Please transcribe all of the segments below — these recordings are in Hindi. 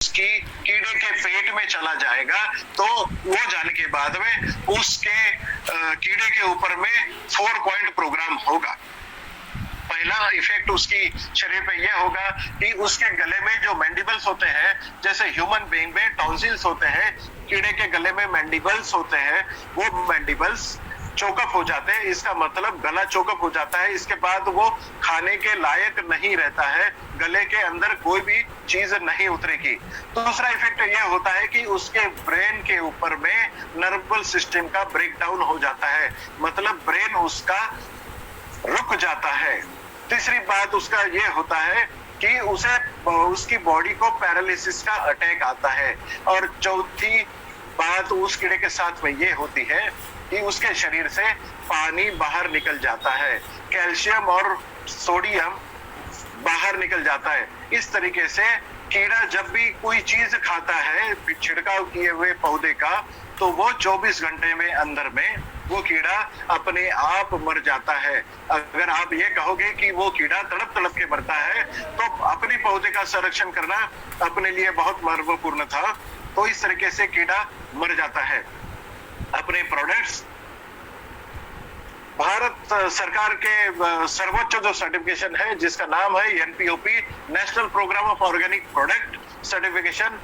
उसकी कीड़े के पेट में चला जाएगा, तो वो जाने के बाद में उसके कीड़े के ऊपर में 4 पॉइंट प्रोग्राम होगा। पहला इफेक्ट उसकी शरीर पे यह होगा कि उसके गले में जो मैंडिबल्स होते हैं, जैसे ह्यूमन बीइंग में टॉन्सिल्स होते हैं, कीड़े के गले में मैंडिबल्स होते हैं, वो मैंडिबल्स चोकअप हो जाते हैं। इसका मतलब गला चोकअप हो जाता है, इसके बाद वो खाने के लायक नहीं रहता है, गले के अंदर कोई भी चीज नहीं उतरेगी। दूसरा इफेक्ट यह होता है कि उसके ब्रेन के ऊपर में नर्वस सिस्टम का ब्रेकडाउन हो जाता है, मतलब ब्रेन उसका रुक जाता है। तीसरी बात उसका यह होता है कि उसे उसकी बॉडी को पैरालिसिस का अटैक आता है। और चौथी बात उस कीड़े के साथ में ये होती है कि उसके शरीर से पानी बाहर निकल जाता है, कैल्शियम और सोडियम बाहर निकल जाता है। इस तरीके से कीड़ा जब भी कोई चीज खाता है छिड़काव किए हुए पौधे का, तो वो 24 घंटे में अंदर में वो कीड़ा अपने आप मर जाता है। अगर आप ये कहोगे कि वो कीड़ा तड़प तड़प के मरता है, तो अपने पौधे का संरक्षण करना अपने लिए बहुत महत्वपूर्ण था। तो इस तरीके से कीड़ा मर जाता है। अपने प्रोडक्ट्स भारत सरकार के सर्वोच्च जो सर्टिफिकेशन है, जिसका नाम है NPOP, national programme of organic product certification,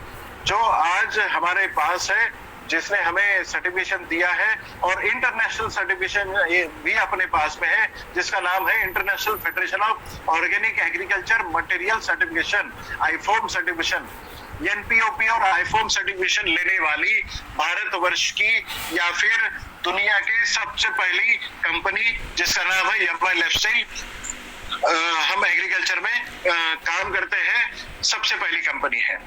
जो आज हमारे पास है, जिसने हमें सर्टिफिकेशन दिया है। और इंटरनेशनल सर्टिफिकेशन भी अपने पास में है, जिसका नाम है international federation of organic agriculture material certification, IFOAM certification. NPOP और आईफॉर्म सर्टिफिकेशन लेने वाली भारतवर्ष की या फिर दुनिया की सबसे पहली कंपनी, जिसका नाम है एमवाई लाइफस्टाइल, हम एग्रीकल्चर में काम करते हैं, सबसे पहली कंपनी है।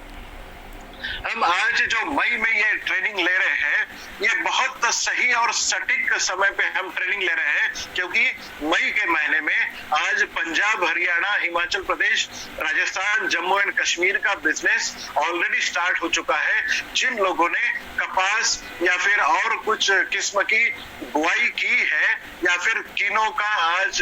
हम आज जो मई में ये ट्रेनिंग ले रहे हैं, ये बहुत सही और सटीक समय पे हम ट्रेनिंग ले रहे हैं, क्योंकि मई के महीने में आज पंजाब, हरियाणा, हिमाचल प्रदेश, राजस्थान, जम्मू एंड कश्मीर का बिजनेस ऑलरेडी स्टार्ट हो चुका है। जिन लोगों ने कपास या फिर और कुछ किस्म की बुआई की है, या फिर किनो का आज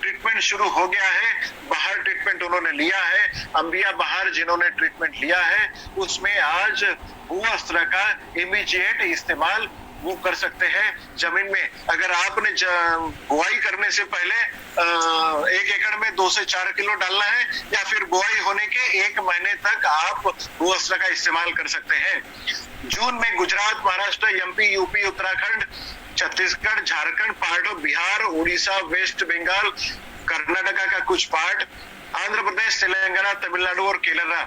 ट्रीटमेंट शुरू हो गया है, बाहर ट्रीटमेंट उन्होंने लिया है, अंबिया बाहर जिन्होंने ट्रीटमेंट लिया है, उसमें आज भूअस्त्र का इमीडिएट इस्तेमाल वो कर सकते हैं जमीन में। अगर आपने बुआई करने से पहले 1 एकड़ में 2 से 4 किलो डालना है, या फिर बुआई होने के 1 महीने तक आप भूअस्त्र का इस्तेमाल कर सकते हैं। जून में Gujarat, Maharashtra, MP, UP, Uttarakhand, Chhattisgarh, Jharkhand, part of Bihar, Orissa, West Bengal, Karnataka का कुछ पार्ट, आंध्र प्रदेश, तेलंगाना, तमिलनाडु और केरला,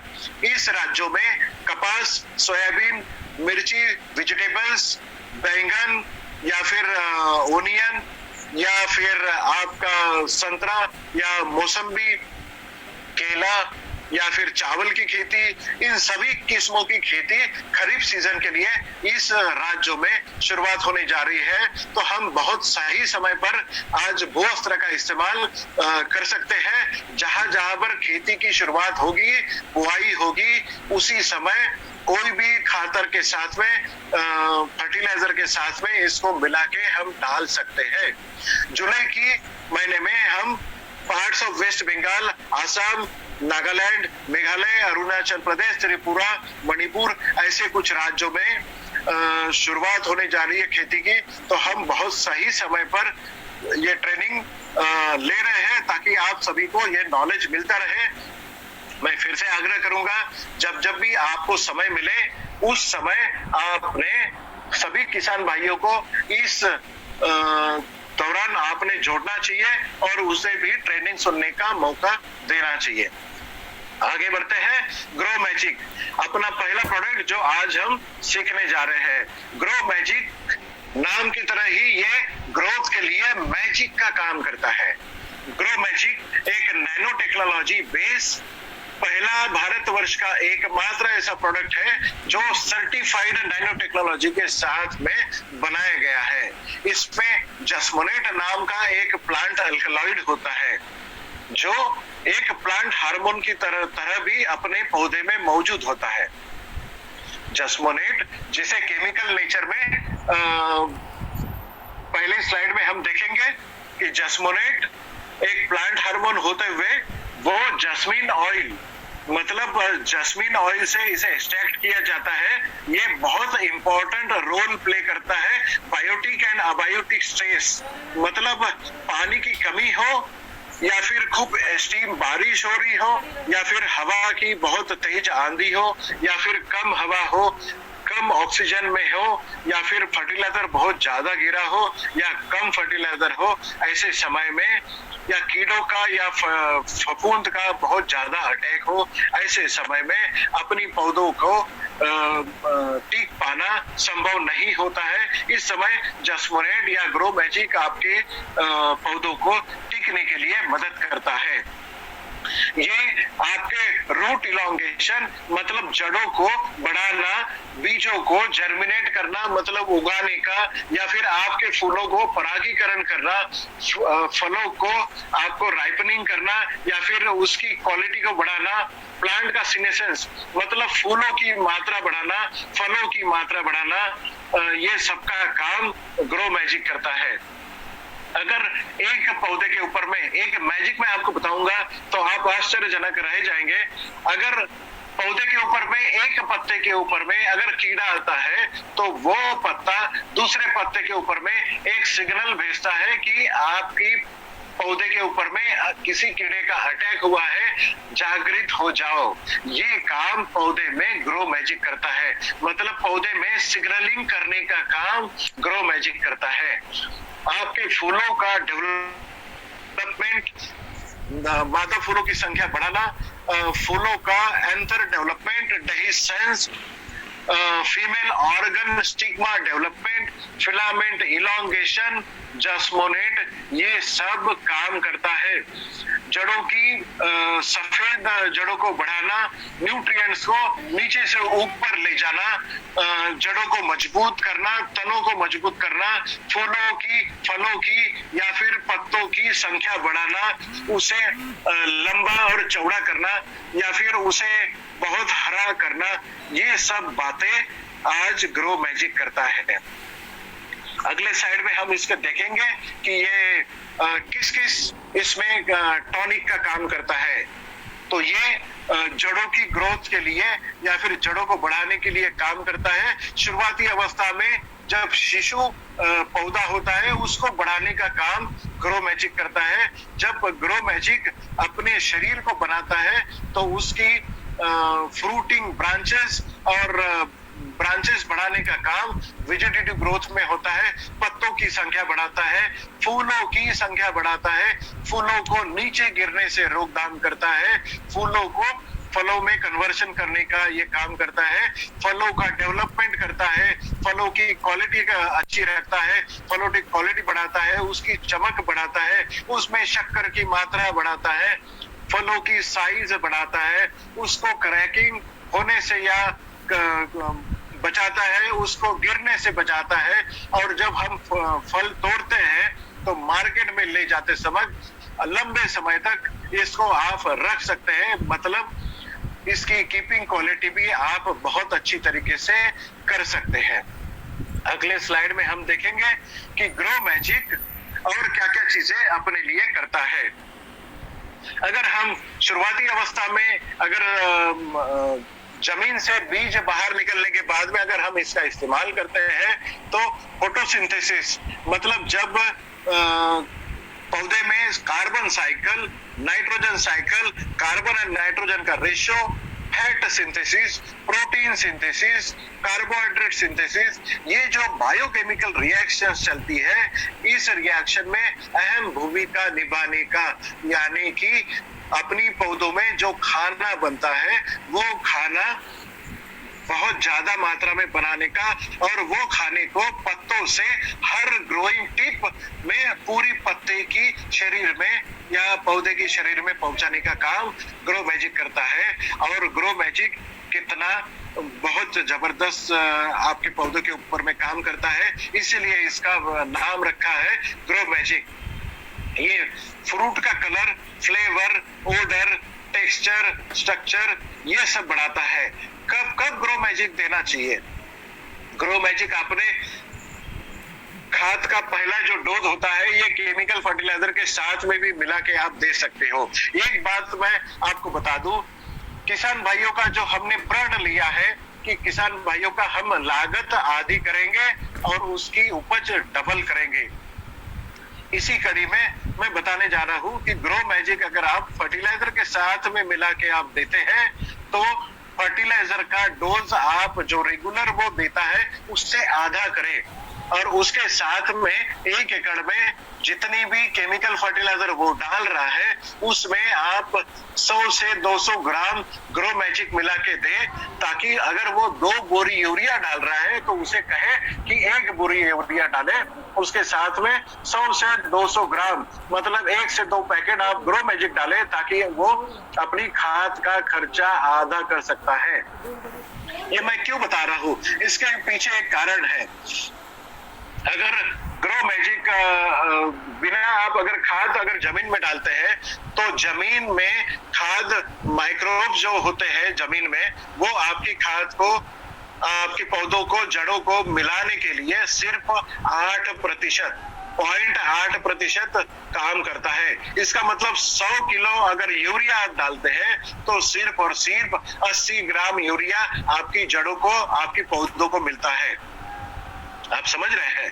इस राज्यों में कपास, सोयाबीन, मिर्ची, वेजिटेबल्स, बैंगन या फिर ओनियन, या फिर आपका संतरा या मौसम्बी, केला, या फिर चावल की खेती, इन सभी किस्मों की खेती खरीफ सीजन के लिए इस राज्यों में शुरुआत होने जा रही है। तो हम बहुत सही समय पर आज भूअस्त्र का इस्तेमाल कर सकते हैं। जहां जहां पर खेती की शुरुआत होगी, बुआई होगी, उसी समय कोई भी खातर के साथ में, फर्टिलाइजर के साथ में इसको मिला के हम डाल सकते हैं। जुलाई की महीने में हम parts of West Bengal, Assam, Nagaland, Meghalaya, Arunachal Pradesh, Tripura, Manipur, ऐसे कुछ राज्यों में शुरुआत होने जा रही है खेती की। तो हम बहुत सही समय पर ये ट्रेनिंग ले रहे हैं, ताकि आप सभी को ये नॉलेज मिलता रहे। मैं फिर से आग्रह करूंगा, जब जब भी आपको समय मिले, उस समय आपने सभी किसान भाइयों को इस दौरान आपने जोड़ना चाहिए और उसे भी ट्रेनिंग सुनने का मौका देना चाहिए। आगे बढ़ते हैं। ग्रो मैजिक, अपना पहला प्रोडक्ट जो आज हम सीखने जा रहे हैं। ग्रो मैजिक नाम की तरह ही ये ग्रोथ के लिए मैजिक का काम करता है। ग्रो मैजिक एक नैनो टेक्नोलॉजी बेस पहला भारतवर्ष का एकमात्र ऐसा प्रोडक्ट है जो सर्टिफाइड नैनो टेक्नोलॉजी के साथ में बनाया गया है। इसमें जस्मोनेट नाम का एक प्लांट अल्कलॉइड होता है, जो एक प्लांट हार्मोन की तरह भी अपने पौधे में मौजूद होता है। जस्मोनेट, जिसे केमिकल नेचर में पहले स्लाइड में हम देखेंगे कि जस्मोनेट एक प्लांट हार्मोन होते हुए वो जस्मीन ऑयल, मतलब जस्मिन ऑयल से इसे एक्सट्रैक्ट किया जाता है। ये बहुत इंपॉर्टेंट रोल प्ले करता है बायोटिक एंड अबायोटिक स्ट्रेस, मतलब पानी की कमी हो या फिर खूब एक्सट्रीम बारिश हो रही हो या फिर हवा की बहुत तेज आंधी हो या फिर कम हवा हो, कम ऑक्सीजन में हो या फिर फर्टिलाइजर बहुत ज्यादा गिरा हो या कम फर्टिलाइजर हो, ऐसे समय में या कीड़ों का या फफूंद का बहुत ज्यादा अटैक हो, ऐसे समय में अपनी पौधों को टिक पाना संभव नहीं होता है। इस समय जस्मोनेट या ग्रो मैजिक आपके पौधों को टिकने के लिए मदद करता है। ये आपके रूट इलॉन्गेशन मतलब जड़ों को बढ़ाना, बीजों को जर्मिनेट करना मतलब उगाने का, या फिर आपके फूलों को परागीकरण करना, फलों को आपको राइपनिंग करना या फिर उसकी क्वालिटी को बढ़ाना, प्लांट का सीनेसेंस मतलब फूलों की मात्रा बढ़ाना, फलों की मात्रा बढ़ाना, ये सबका काम ग्रो मैजिक करता है। अगर एक पौधे के ऊपर में एक मैजिक मैं आपको बताऊंगा तो आप आश्चर्यजनक रह जाएंगे। अगर पौधे के ऊपर में एक पत्ते के ऊपर में अगर कीड़ा आता है तो वो पत्ता दूसरे पत्ते के ऊपर में एक सिग्नल भेजता है कि आपकी पौधे के ऊपर में किसी कीड़े का अटैक हुआ है, जागृत हो जाओ। ये काम पौधे में ग्रो मैजिक करता है, मतलब पौधे में सिग्नलिंग करने का काम ग्रो मैजिक करता है। आपके फूलों का डेवलपमेंट, मादा फूलों की संख्या बढ़ाना, फूलों का anther development, dehiscence, female organ stigma development, filament elongation, jasmonate, ये सब काम करता है। जड़ों की सफेद जड़ों को बढ़ाना, न्यूट्रिएंट्स को नीचे से ऊपर ले जाना, जड़ों को मजबूत करना, तनों को मजबूत करना, फूलों की, फलों की या फिर पत्तों की संख्या बढ़ाना, उसे लंबा और चौड़ा करना या फिर उसे बहुत हरा करना, ये सब बातें आज ग्रो मैजिक करता है। अगले साइड में हम इसको देखेंगे कि ये किस किस इसमें टॉनिक का काम करता है। तो ये जड़ों की ग्रोथ के लिए या फिर जड़ों को बढ़ाने के लिए काम करता है। शुरुआती अवस्था में जब शिशु पौधा होता है उसको बढ़ाने का काम ग्रो मैजिक करता है। जब ग्रो मैजिक अपने शरीर को बनाता है तो उसकी फ्रूटिंग ब्रांचेस और ब्रांचेस बढ़ाने का काम वेजिटेटिव ग्रोथ में होता है। पत्तों की संख्या बढ़ाता है, फूलों की संख्या बढ़ाता है, फूलों को नीचे गिरने से रोकथाम करता है, फूलों को फलों में कन्वर्शन करने का ये काम करता है, फलों का डेवलपमेंट करता है, फलों की क्वालिटी का अच्छी रखता है, फलों की क्वालिटी बढ़ाता है, उसकी चमक बढ़ाता है, उसमें शक्कर की मात्रा बढ़ाता है, फलों की साइज बढ़ाता है, उसको क्रैकिंग होने से या बचाता है, उसको गिरने से बचाता है। और जब हम फल तोड़ते हैं तो मार्केट में ले जाते समय लंबे समय तक इसको आप रख सकते हैं, मतलब इसकी कीपिंग क्वालिटी भी आप बहुत अच्छी तरीके से कर सकते हैं। अगले स्लाइड में हम देखेंगे कि ग्रो मैजिक और क्या क्या चीजें अपने लिए करता है। अगर हम शुरुआती अवस्था में अगर जमीन से बीज बाहर निकलने के बाद में अगर हम इसका इस्तेमाल करते हैं तो फोटोसिंथेसिस मतलब जब पौधे में carbon cycle, nitrogen cycle, carbon and nitrogen का ratio, fat synthesis, protein synthesis, carbohydrate synthesis, ये जो बायोकेमिकल रिएक्शन चलती है, इस रिएक्शन में अहम भूमिका निभाने का, यानी कि अपनी पौधों में जो खाना बनता है वो खाना बहुत ज्यादा मात्रा में बनाने का और वो खाने को पत्तों से हर ग्रोइंग टिप में पूरी पत्ते की शरीर में या पौधे की शरीर में पहुंचाने का काम ग्रो मैजिक करता है। और ग्रो मैजिक कितना बहुत जबरदस्त आपके पौधों के ऊपर में काम करता है, इसीलिए इसका नाम रखा है ग्रो मैजिक। ये फ्रूट का colour, flavour, odour, texture, structure ये सब बढ़ाता है। कब कब ग्रो मैजिक देना चाहिए? ग्रो मैजिक आपने खाद का पहला जो डोज होता है ये केमिकल फर्टिलाइजर के साथ में भी मिला के आप दे सकते हो। एक बात मैं आपको बता दूं किसान भाइयों का जो हमने प्रण लिया है कि किसान भाइयों का हम लागत आधी करेंगे और उसकी उपज डबल करेंगे। इसी कड़ी में मैं बताने जा रहा हूं कि ग्रो मैजिक अगर आप फर्टिलाइजर के साथ में मिला के आप देते हैं तो फर्टिलाइजर का डोज आप जो रेगुलर वो देता है उससे आधा करें, और उसके साथ में 1 एकड़ में जितनी भी केमिकल फर्टिलाइजर वो डाल रहा है उसमें आप 100 से 200 ग्राम ग्रो मैजिक मिला के दे, ताकि अगर वो 2 बोरी यूरिया डाल रहा है तो उसे कहे कि 1 बोरी यूरिया डाले, उसके साथ में 100 से 200 ग्राम मतलब 1 से 2 पैकेट आप ग्रो मैजिक डालें, ताकि वो अपनी खाद का खर्चा आधा कर सकता है। ये मैं क्यों बता रहा हूँ, इसके पीछे एक कारण है। अगर ग्रो मैजिक बिना आप अगर खाद अगर जमीन में डालते हैं तो जमीन में खाद माइक्रोब जो होते हैं जमीन में वो आपकी खाद को आपके पौधों को जड़ों को मिलाने के लिए सिर्फ 0.8% काम करता है। इसका मतलब 100 किलो अगर यूरिया आप डालते हैं तो सिर्फ और सिर्फ 80 ग्राम यूरिया आपकी जड़ों को आपके पौधों को मिलता है। आप समझ रहे हैं,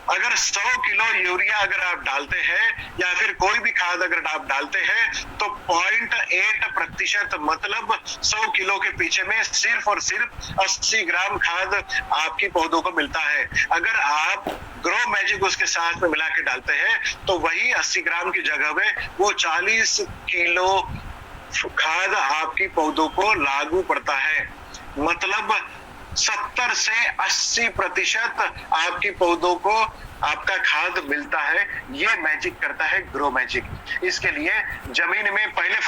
अगर 100 किलो यूरिया अगर आप डालते हैं या फिर कोई भी खाद अगर आप डालते हैं तो 0.8% मतलब 100 किलो के पीछे में सिर्फ और सिर्फ 80 ग्राम खाद आपकी पौधों को मिलता है। अगर आप ग्रो मैजिक उसके साथ में मिला के डालते हैं तो वही 80 ग्राम की जगह में वो 40 किलो खाद आपकी पौधों को लागू पड़ता है। मतलब 70 से 80% आपकी पौधों को आपका खाद मिलता है। ये मैजिक करता है ग्रो मैजिक। इसके लिए जमीन में पहले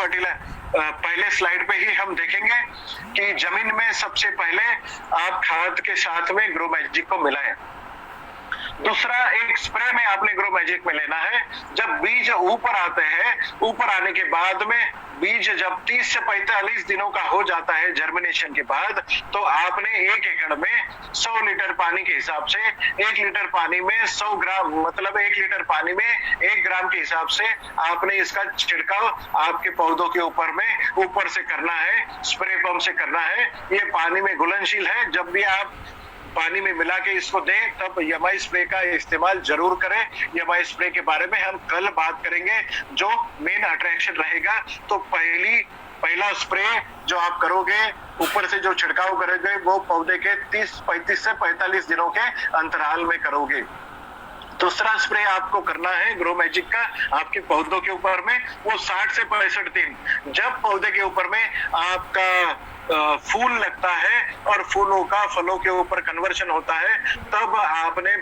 स्लाइड पे ही हम देखेंगे कि जमीन में सबसे पहले आप खाद के साथ में ग्रो मैजिक को मिलाएं। दूसरा, एक स्प्रे में आपने ग्रो मैजिक में लेना है। जब बीज ऊपर आते हैं, ऊपर आने के बाद में बीज जब 30 से 45 दिनों का हो जाता है जर्मिनेशन के बाद, तो आपने 1 एकड़ में 100 लीटर पानी के हिसाब से 1 लीटर पानी में 100 ग्राम मतलब 1 लीटर पानी में 1 ग्राम के हिसाब से आपने इसका छिड़काव आपके पौधों के ऊपर में ऊपर से करना है, स्प्रे पंप से करना है। ये पानी में घुलनशील है, जब भी आप पानी में मिला के इसको दें तब यमाई स्प्रे का इस्तेमाल जरूर करें। यमाई स्प्रे के बारे में हम कल बात करेंगे, जो मेन अट्रैक्शन रहेगा। तो पहला स्प्रे जो आप करोगे, ऊपर से जो छिड़काव करोगे वो पौधे के 35 से 45 दिनों के अंतराल में करोगे। दूसरा स्प्रे आपको करना है ग्रो मैजिक का आपके पौधों के ऊपर में, वो 60 से 65 दिन जब पौधे के ऊपर में आपका फूल लगता है और फूलों का फलों के ऊपर कन्वर्शन होता है, तब आपने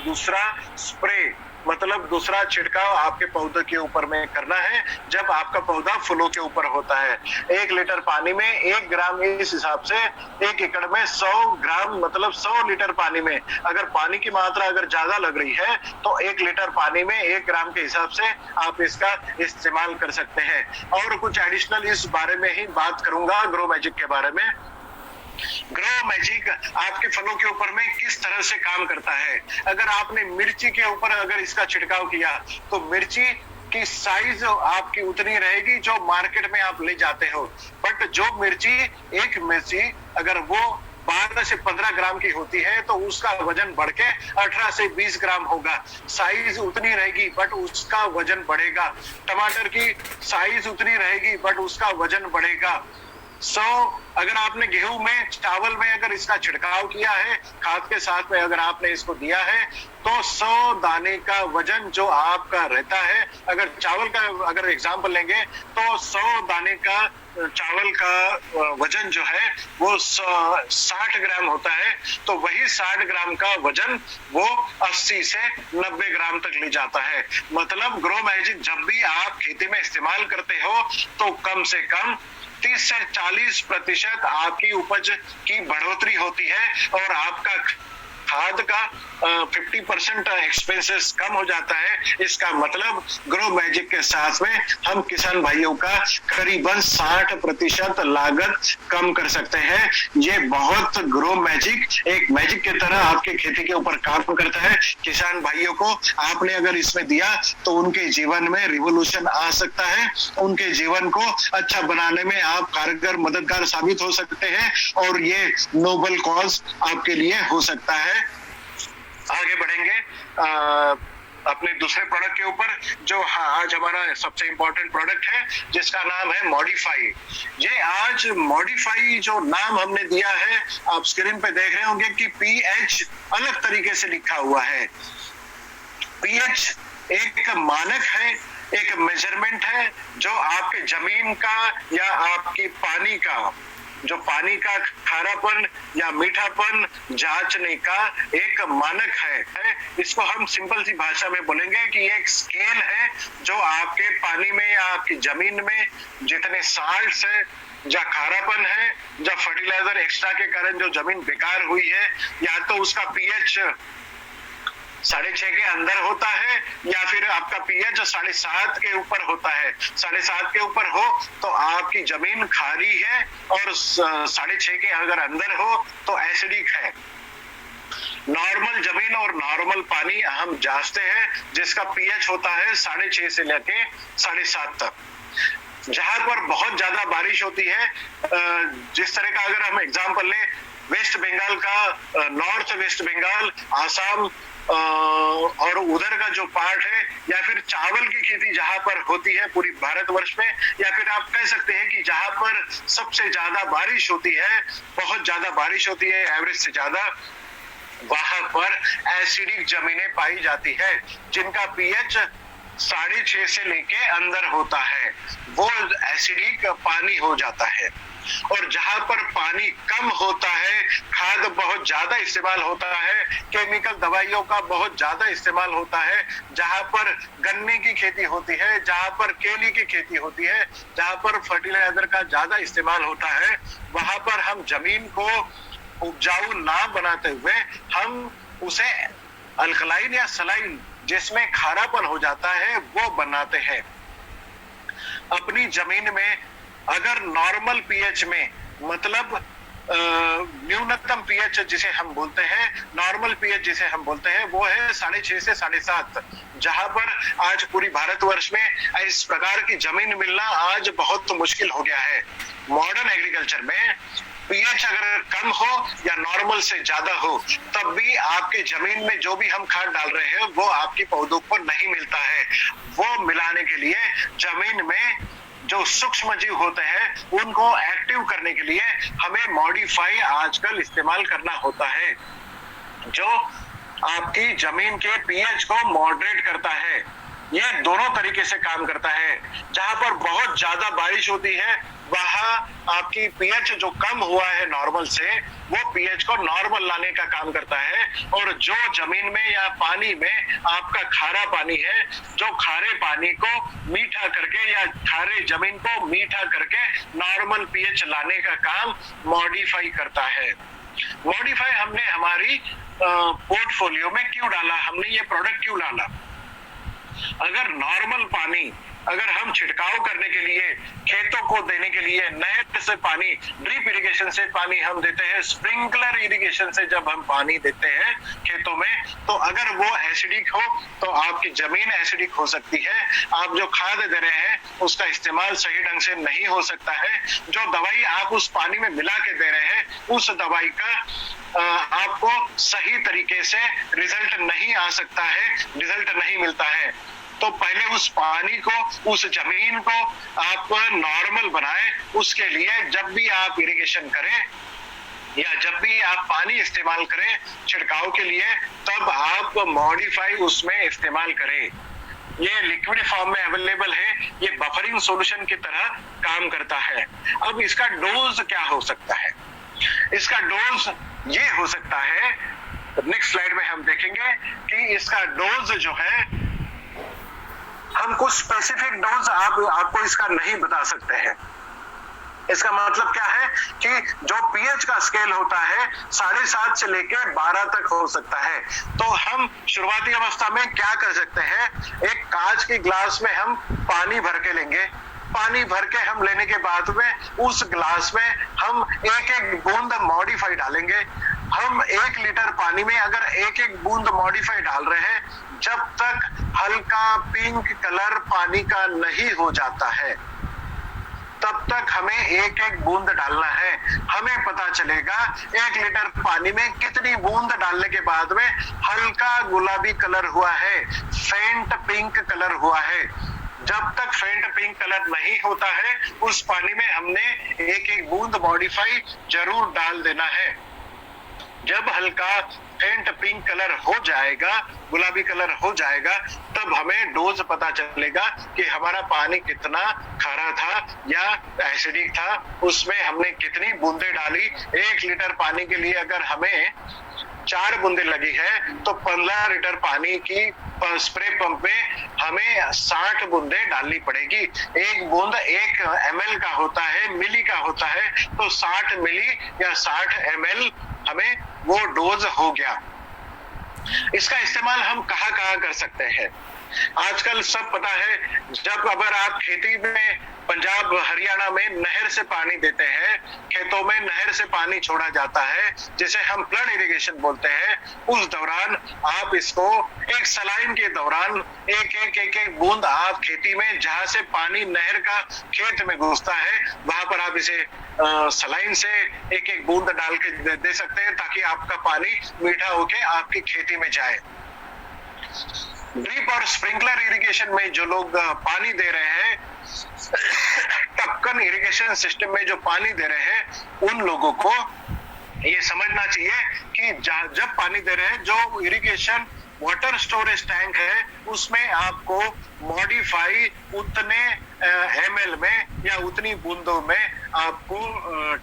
दूसरा स्प्रे मतलब दूसरा छिड़काव आपके पौधे के ऊपर में करना है जब आपका पौधा फूलों के ऊपर होता है। 1 लीटर पानी में 1 ग्राम, इस हिसाब से 1 एकड़ में 100 ग्राम मतलब 100 लीटर पानी में अगर पानी की मात्रा अगर ज्यादा लग रही है तो 1 लीटर पानी में 1 ग्राम के हिसाब से आप इसका इस्तेमाल कर सकते हैं। और कुछ एडिशनल इस बारे में ही बात करूंगा ग्रो मैजिक के बारे में। ग्रो मैजिक आपके फलों के ऊपर में किस तरह से काम करता है। अगर आपने मिर्ची के ऊपर अगर इसका छिड़काव किया तो मिर्ची की साइज आपकी उतनी रहेगी जो मार्केट में आप ले जाते हो, बट जो एक मिर्ची अगर वो 12 से 15 ग्राम की होती है तो उसका वजन बढ़ के 18 से 20 ग्राम होगा। साइज उतनी रहेगी बट उसका वजन बढ़ेगा। टमाटर की साइज उतनी रहेगी बट उसका वजन बढ़ेगा। अगर आपने गेहूं में, चावल में अगर इसका छिड़काव किया है, खाद के साथ में अगर आपने इसको दिया है तो 100 दाने का वजन जो आपका रहता है, अगर चावल का अगर एग्जांपल लेंगे तो 100 दाने का चावल का वजन जो है वो 60 ग्राम होता है, तो वही 60 ग्राम का वजन वो 80 से 90 ग्राम तक ले जाता है। मतलब ग्रो मैजिक जब भी आप खेती में इस्तेमाल करते हो तो कम से कम 30 से 40% आपकी उपज की बढ़ोतरी होती है और आपका खाद का 50% एक्सपेंसेस कम हो जाता है। इसका मतलब ग्रो मैजिक के साथ में हम किसान भाइयों का करीबन 60% लागत कम कर सकते हैं। ये बहुत ग्रो मैजिक एक मैजिक की तरह आपके खेती के ऊपर काम करता है। किसान भाइयों को आपने अगर इसमें दिया तो उनके जीवन में रिवोल्यूशन आ सकता है, उनके जीवन को अच्छा बनाने में आप कारगर मददगार साबित हो सकते हैं और ये नोबल कॉज आपके लिए हो सकता है। आगे बढ़ेंगे अपने दूसरे प्रोडक्ट के ऊपर, जो आज हमारा सबसे इंपॉर्टेंट प्रोडक्ट है, जिसका नाम है मॉडिफाई। ये आज मॉडिफाई जो नाम हमने दिया है, आप स्क्रीन पे देख रहे होंगे कि पीएच अलग तरीके से लिखा हुआ है। पीएच एक मानक है, एक मेजरमेंट है जो आपके जमीन का या आपकी पानी का, जो पानी का खारापन या मीठापन जांचने का एक मानक है। इसको हम सिंपल सी भाषा में बोलेंगे कि एक स्केल है जो आपके पानी में या आपकी जमीन में जितने साल्ट्स है, या खारापन है, या फर्टिलाइजर एक्स्ट्रा के कारण जो जमीन बेकार हुई है, या तो उसका पीएच 6.5 के अंदर होता है या फिर आपका पीएच 7.5 के ऊपर होता है। 7.5 के ऊपर हो तो आपकी जमीन खारी है और 6.5 के अगर अंदर हो तो एसिडिक है। नॉर्मल जमीन और नॉर्मल पानी हम जांचते हैं जिसका पीएच होता है 6.5 से लेके 7.5 तक। जहां पर बहुत ज्यादा बारिश होती है, जिस तरह का अगर हम एग्जांपल लें वेस्ट बंगाल का, नॉर्थ वेस्ट बंगाल, आसाम और उधर का जो पार्ट है, या फिर चावल की खेती जहां पर होती है पूरी भारतवर्ष में, या फिर आप कह सकते हैं कि जहां पर सबसे ज्यादा बारिश होती है, बहुत ज्यादा बारिश होती है एवरेज से ज्यादा, वहां पर एसिडिक जमीनें पाई जाती है जिनका पीएच 6.5 से लेके अंदर होता है, वो एसिडिक पानी हो जाता है। और जहां पर पानी कम होता है, खाद बहुत ज्यादा इस्तेमाल होता है, केमिकल दवाइयों का बहुत ज्यादा इस्तेमाल होता है, जहां पर गन्ने की खेती होती है, जहां पर केली की खेती होती है, जहां पर फर्टिलाइजर का ज्यादा इस्तेमाल होता है, वहां पर हम जमीन को उपजाऊ ना बनाते हुए हम उसे अल्कलाइन या सलाइन, जिसमें खारापन हो जाता है, वो बनाते हैं। अपनी जमीन में अगर नॉर्मल पीएच में, मतलब न्यूनतम पीएच जिसे हम बोलते हैं, नॉर्मल पीएच जिसे हम बोलते हैं, वो है 6.5 से 7.5, जहां पर आज पूरी भारतवर्ष में इस प्रकार की जमीन मिलना आज बहुत मुश्किल हो गया है। मॉडर्न एग्रीकल्चर में पीएच अगर कम हो या नॉर्मल से ज्यादा हो, तब भी आपके जमीन में जो भी हम खाद डाल रहे हैं वो आपकी पौधों को नहीं मिलता है। वो मिलाने के लिए जमीन में जो सूक्ष्म जीव होते हैं उनको एक्टिव करने के लिए हमें मॉडिफाई आजकल इस्तेमाल करना होता है, जो आपकी जमीन के पीएच को मॉडरेट करता है। ये दोनों तरीके से काम करता है। जहां पर बहुत ज्यादा बारिश होती है वहां आपकी पीएच जो कम हुआ है नॉर्मल से, वो पीएच को नॉर्मल लाने का काम करता है। और जो जमीन में या पानी में आपका खारा पानी है, जो खारे पानी को मीठा करके या खारे जमीन को मीठा करके नॉर्मल पीएच लाने का काम मॉडिफाई करता है। मॉडिफाई हमने हमारी पोर्टफोलियो में क्यों डाला, हमने ये प्रोडक्ट क्यों डाला? अगर नॉर्मल पानी अगर हम छिड़काव करने के लिए, खेतों को देने के लिए नहर से पानी, ड्रिप इरिगेशन से पानी हम देते हैं, स्प्रिंकलर इरिगेशन से जब हम पानी देते हैं खेतों में, तो अगर वो एसिडिक हो तो आपकी जमीन एसिडिक हो सकती है। आप जो खाद दे रहे हैं उसका इस्तेमाल सही ढंग से नहीं हो सकता है। जो दवाई आप उस पानी में मिला के दे रहे हैं, उस दवाई का आपको सही तरीके से रिजल्ट नहीं आ सकता है, रिजल्ट नहीं मिलता है। तो पहले उस पानी को, उस जमीन को आप नॉर्मल बनाएं। उसके लिए जब भी आप इरिगेशन करें या जब भी आप पानी इस्तेमाल करें छिड़काव के लिए, तब आप मॉडिफाई उसमें इस्तेमाल करें। ये लिक्विड फॉर्म में अवेलेबल है, ये बफरिंग सॉल्यूशन की तरह काम करता है। अब इसका डोज क्या हो सकता है? इसका डोज ये हो सकता है, नेक्स्ट स्लाइड में हम देखेंगे कि इसका डोज जो है, हम कुछ स्पेसिफिक डोज आपको इसका नहीं बता सकते हैं। इसका मतलब क्या है कि जो पीएच का स्केल होता है 7.5 से लेकर 12 तक हो सकता है। तो हम शुरुआती अवस्था में क्या कर सकते हैं, एक कांच की ग्लास में हम पानी भर के लेंगे। पानी भर के हम लेने के बाद में उस ग्लास में हम एक एक बूंद मॉडिफाई डालेंगे। हम 1 लीटर पानी में अगर एक एक बूंद मॉडिफाई डाल रहे हैं, जब तक हल्का पिंक कलर पानी का नहीं हो जाता है तब तक हमें एक एक बूंद डालना है। हमें पता चलेगा 1 लीटर पानी में कितनी बूंद डालने के बाद में हल्का गुलाबी कलर हुआ है, फेंट पिंक कलर हुआ है। जब तक फेंट पिंक कलर नहीं होता है उस पानी में हमने एक एक बूंद मॉडिफाई जरूर डाल देना है। जब हल्का फेंट पिंक कलर हो जाएगा, गुलाबी कलर हो जाएगा, तब हमें डोज पता चलेगा कि हमारा पानी कितना खारा था या एसिडिक था, उसमें हमने कितनी बूंदे डाली। 1 लीटर पानी के लिए अगर हमें 4 बूंदे लगी है तो 15 लीटर पानी की स्प्रे पंप में हमें 60 बूंदे डालनी पड़ेगी। एक बूंद 1 ml का होता है, मिली का होता है, तो 60 मिली या 60 ml हमें वो डोज हो गया। इसका इस्तेमाल हम कहाँ कहाँ कर सकते हैं? आजकल सब पता है, जब अगर आप खेती में पंजाब हरियाणा में नहर से पानी देते हैं, खेतों में नहर से पानी छोड़ा जाता है जिसे हम फ्लड इरिगेशन बोलते हैं, उस दौरान आप इसको एक सलाइन के दौरान एक बूंद आप खेती में जहां से पानी नहर का खेत में घुसता है वहां पर आप इसे सलाइन से एक एक बूंद डाल के दे सकते हैं ताकि आपका पानी मीठा होके आपकी खेती में जाए। ड्रिप और स्प्रिंकलर इरिगेशन में जो लोग पानी दे रहे हैं, टपकन इरिगेशन सिस्टम में जो पानी दे रहे हैं, उन लोगों को ये समझना चाहिए कि जब पानी दे रहे हैं, जो इरिगेशन वाटर स्टोरेज टैंक है उसमें आपको मॉडिफाई उतने ml में या उतनी बूंदों में आपको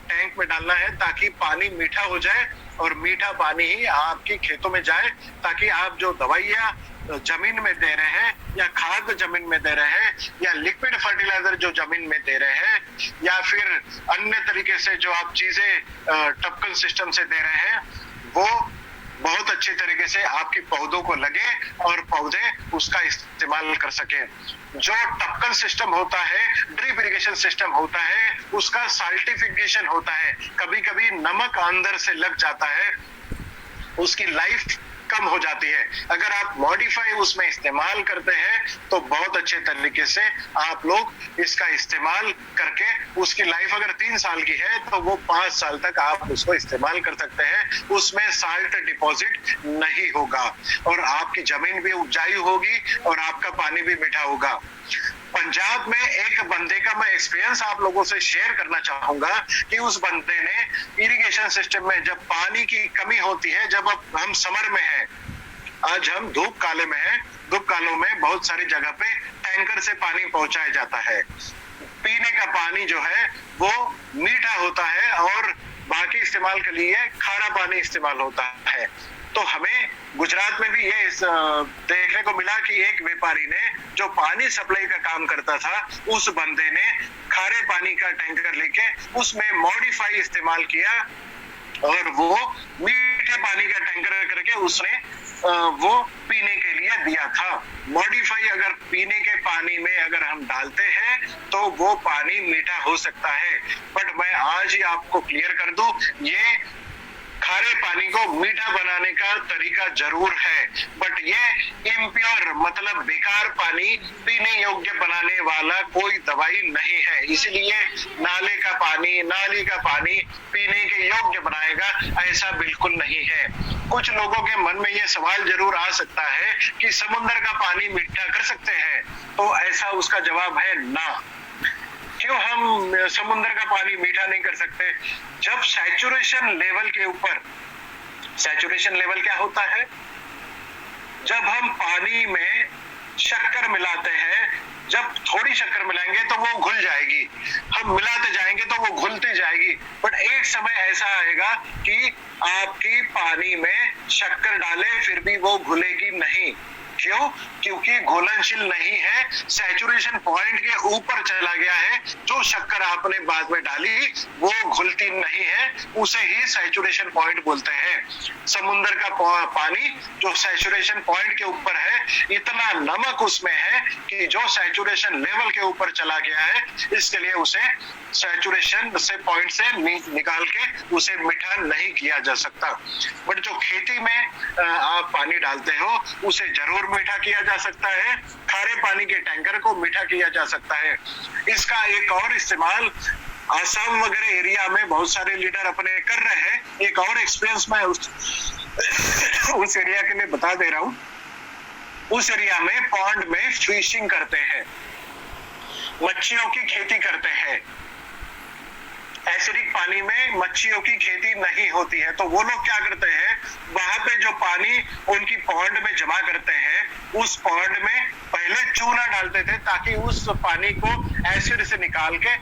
टैंक में डालना है ताकि पानी मीठा हो जाए और मीठा पानी ही आपकी खेतों में जाए, ताकि आप जो दवाइयाँ जमीन में दे रहे हैं या खाद जमीन में दे रहे हैं या लिक्विड फर्टिलाइजर जो जमीन में दे रहे हैं या फिर अन्य तरीके से जो आप चीजें टपकन सिस्टम से दे रहे हैं, वो बहुत अच्छे तरीके से आपके पौधों को लगे और पौधे उसका इस्तेमाल कर सके। जो टपकन सिस्टम होता है, ड्रिप इरिगेशन सिस्टम होता है, उसका साल्टिफिकेशन होता है। कभी कभी नमक अंदर से लग जाता है, उसकी लाइफ कम हो जाती है। अगर आप मॉडिफाई उसमें इस्तेमाल करते हैं तो बहुत अच्छे तरीके से आप लोग इसका इस्तेमाल करके उसकी लाइफ अगर 3 साल की है तो वो 5 साल तक आप उसको इस्तेमाल कर सकते हैं। उसमें साल्ट डिपॉजिट नहीं होगा और आपकी जमीन भी उपजाऊ होगी और आपका पानी भी मीठा होगा। पंजाब में एक बंदे का मैं एक्सपीरियंस आप लोगों से शेयर करना चाहूंगा कि उस बंदे ने इरिगेशन सिस्टम में जब पानी की कमी होती है, जब अब हम समर में हैं, आज हम धूप काले में हैं, धूप कालों में बहुत सारी जगह पे टैंकर से पानी पहुंचाया जाता है। पीने का पानी जो है वो मीठा होता है और बाकी इस्तेमाल के लिए खारा पानी इस्तेमाल होता है। तो हमें गुजरात में भी ये देखने को मिला कि एक व्यापारी ने जो पानी सप्लाई का काम करता था, उस बंदे ने खारे पानी का टैंकर लेके उसमें मॉडिफाई इस्तेमाल किया और वो मीठे पानी का टैंकर करके उसने वो पीने के लिए दिया था। मॉडिफाई अगर पीने के पानी में अगर हम डालते हैं तो वो पानी मीठा हो सकता है, बट मैं आज ही आपको क्लियर कर दूं, ये खारे पानी को मीठा बनाने का तरीका जरूर है, बट ये इम्प्योर मतलब बेकार पानी पीने योग्य बनाने वाला कोई दवाई नहीं है। इसलिए नाले का पानी, नाली का पानी पीने के योग्य बनाएगा ऐसा बिल्कुल नहीं है। कुछ लोगों के मन में ये सवाल जरूर आ सकता है कि समुद्र का पानी मीठा कर सकते हैं, तो ऐसा उसका जवाब है ना। क्यों हम समुद्र का पानी मीठा नहीं कर सकते? जब सैचुरेशन लेवल के ऊपर, सैचुरेशन लेवल क्या होता है? जब हम पानी में शक्कर मिलाते हैं, जब थोड़ी शक्कर मिलाएंगे तो वो घुल जाएगी, हम मिलाते जाएंगे तो वो घुलती जाएगी, बट एक समय ऐसा आएगा कि आपकी पानी में शक्कर डाले फिर भी वो घुलेगी नहीं। क्यों? क्योंकि घुलनशील नहीं है, सैचुरेशन पॉइंट के ऊपर चला गया है। जो शक्कर आपने बाद में डाली वो घुलती नहीं है, उसे ही सैचुरेशन पॉइंट बोलते हैं। समुद्र का पानी जो सैचुरेशन पॉइंट के ऊपर है, इतना नमक उसमें है कि जो सैचुरेशन लेवल के ऊपर चला गया है, इसके लिए उसे सैचुरेशन से पॉइंट से निकाल के उसे मीठा नहीं किया जा सकता। बट जो खेती में आप पानी डालते हो उसे जरूर मीठा किया जा सकता है। खारे पानी के टैंकर को मीठा किया जा सकता है। इसका एक और इस्तेमाल असम वगैरह एरिया में बहुत सारे लीडर अपने कर रहे हैं। एक और एक्सपीरियंस मैं उस एरिया के लिए बता दे रहा हूँ। उस एरिया में पॉन्ड में फिशिंग करते हैं, मच्छियों की खेती करते हैं। एसिडिक पानी में मच्छियों की खेती नहीं होती है, तो वो लोग क्या करते हैं, वहां पे जो पानी उनकी पॉन्ड में जमा करते हैं, उस पॉन्ड में पहले चूना डालते थे ताकि उस पानी को एसिड से निकाल के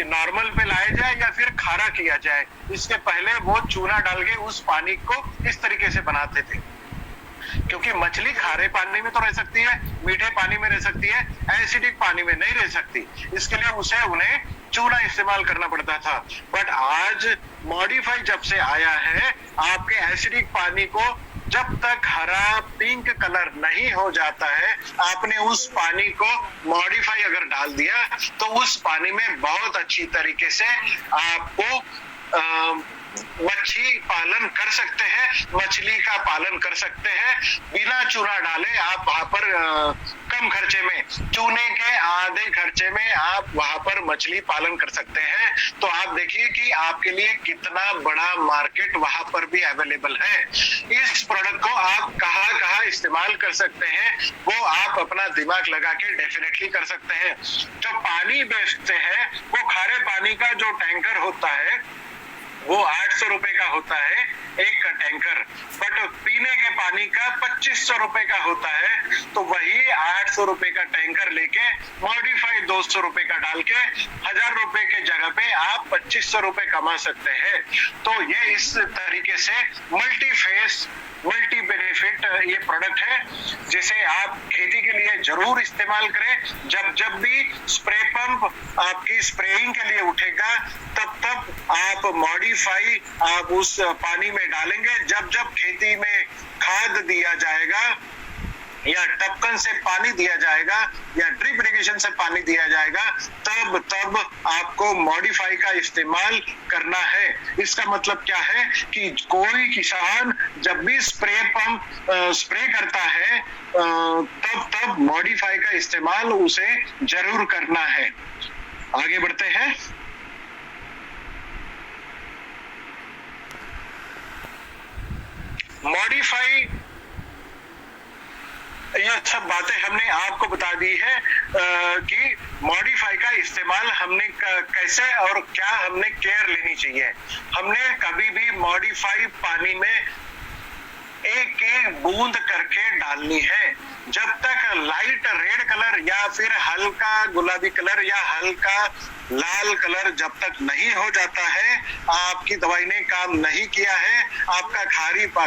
नॉर्मल पे लाया जाए या फिर खारा किया जाए। इसके पहले वो चूना डाल के उस पानी को इस तरीके से बनाते थे, क्योंकि मछली खारे पानी में तो रह सकती है, मीठे पानी में रह सकती है, एसिडिक पानी में नहीं रह सकती। इसके लिए उन्हें चूना इस्तेमाल करना पड़ता था। बट आज मॉडिफाई जब से आया है, आपके एसिडिक पानी को जब तक हरा पिंक कलर नहीं हो जाता है, आपने उस पानी को मॉडिफाई अगर डाल दिया तो उस पानी में बहुत अच्छी तरीके से आपको मच्छी पालन कर सकते हैं, मछली का पालन कर सकते हैं। बिना चूना डाले आप वहां पर कम खर्चे में, चूने के आधे खर्चे में आप वहां पर मछली पालन कर सकते हैं। तो आप देखिए कि आपके लिए कितना बड़ा मार्केट वहां पर भी अवेलेबल है। इस प्रोडक्ट को आप कहाँ कहाँ इस्तेमाल कर सकते हैं, वो आप अपना दिमाग लगा के डेफिनेटली कर सकते हैं। जो पानी बेचते हैं, वो खारे पानी का जो टैंकर होता है वो 800 रुपए का होता है एक टैंकर, बट पीने के पानी का 2500 रुपए का होता है। तो वही 800 रुपए का टैंकर लेके मॉडिफाई 200 रुपए का डाल के 1000 रुपए के जगह पे आप 2500 रुपए कमा सकते हैं। तो ये इस तरीके से मल्टी बेनिफिट ये प्रोडक्ट है, जिसे आप खेती के लिए जरूर इस्तेमाल करें। जब भी स्प्रे पंप आपकी स्प्रेइंग के लिए उठेगा, तब आप मॉडिफाई आप उस पानी में डालेंगे। जब खेती में खाद दिया जाएगा या टपकन से पानी दिया जाएगा या ड्रिप इरिगेशन से पानी दिया जाएगा, तब आपको मॉडिफाई का इस्तेमाल करना है। इसका मतलब क्या है कि कोई किसान जब भी स्प्रे पंप स्प्रे करता है, तब मॉडिफाई का इस्तेमाल उसे जरूर करना है। आगे बढ़ते हैं। मॉडिफाई, ये सब बातें हमने आपको बता दी है कि मॉडिफाई का इस्तेमाल हमने कैसे और क्या हमने केयर लेनी चाहिए। हमने कभी भी मॉडिफाई पानी में एक बूंद करके डालनी है। जब तक लाइट रेड कलर या फिर हल्का गुलाबी कलर या हल्का लाल कलर जब तक नहीं हो जाता है, आपकी दवाई ने काम नहीं किया है, आपका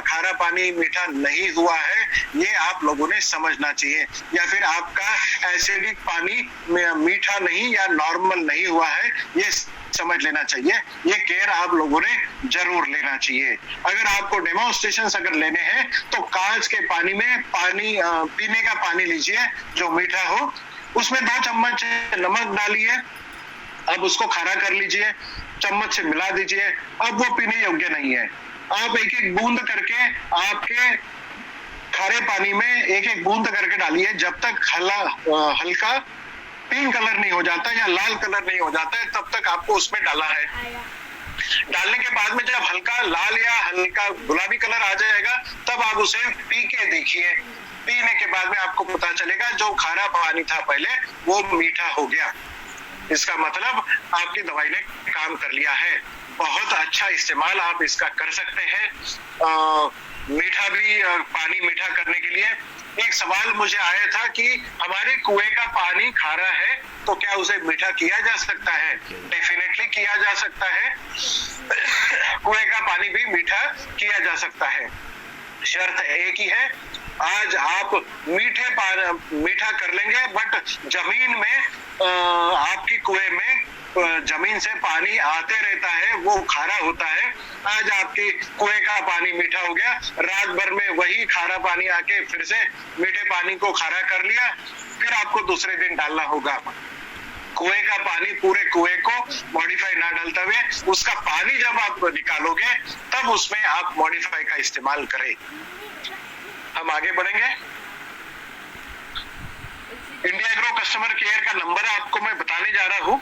खारा पानी मीठा नहीं हुआ है, ये आप लोगों ने समझना चाहिए। या फिर आपका एसिडिक पानी मीठा नहीं या नॉर्मल नहीं हुआ है, ये समझ लेना चाहिए। ये केयर आप लोगों ने जरूर लेना चाहिए। अगर आपको डेमोन्स्ट्रेशन अगर लेने हैं तो कांच के पानी में पीने का पानी लीजिए जो मीठा हो, उसमें 2 चम्मच नमक डालिए, अब उसको खारा कर लीजिए, चम्मच से मिला दीजिए। अब वो पीने योग्य नहीं है। आप एक बूंद करके आपके खारे पानी में एक बूंद करके डालिए, जब तक हल्का पिंक कलर नहीं हो जाता या लाल कलर नहीं हो जाता है, तब तक आपको उसमें डाला है। डालने के बाद में जब हल्का लाल या हल्का गुलाबी कलर आ जाएगा, तब आप उसे पी के देखिए। पीने के बाद में आपको पता चलेगा जो खारा पानी था पहले वो मीठा हो गया। इसका मतलब आपकी दवाई ने काम कर लिया है। बहुत अच्छा इस्तेमाल आप इसका कर सकते हैं। मीठा भी पानी मीठा करने के लिए एक सवाल मुझे आया था कि हमारे कुएं का पानी खारा है तो क्या उसे मीठा किया जा सकता है? डेफिनेटली किया जा सकता है। कुएं का पानी भी मीठा किया जा सकता है। शर्त एक ही है आज आप मीठा कर लेंगे, बट जमीन में आपकी कुएं में जमीन से पानी आते रहता है, वो खारा होता है। आज आपकी कुएं का पानी मीठा हो गया, रात भर में वही खारा पानी आके फिर से मीठे पानी को खारा कर लिया, फिर आपको दूसरे दिन डालना होगा। कुएं का पानी पूरे कुएं को मॉडिफाई ना डालते हुए उसका पानी जब आप निकालोगे तब उसमें आप मॉडिफाई का इस्तेमाल करें। हम आगे बढ़ेंगे। इंडिया एग्रो कस्टमर केयर का नंबर आपको मैं बताने जा रहा हूं।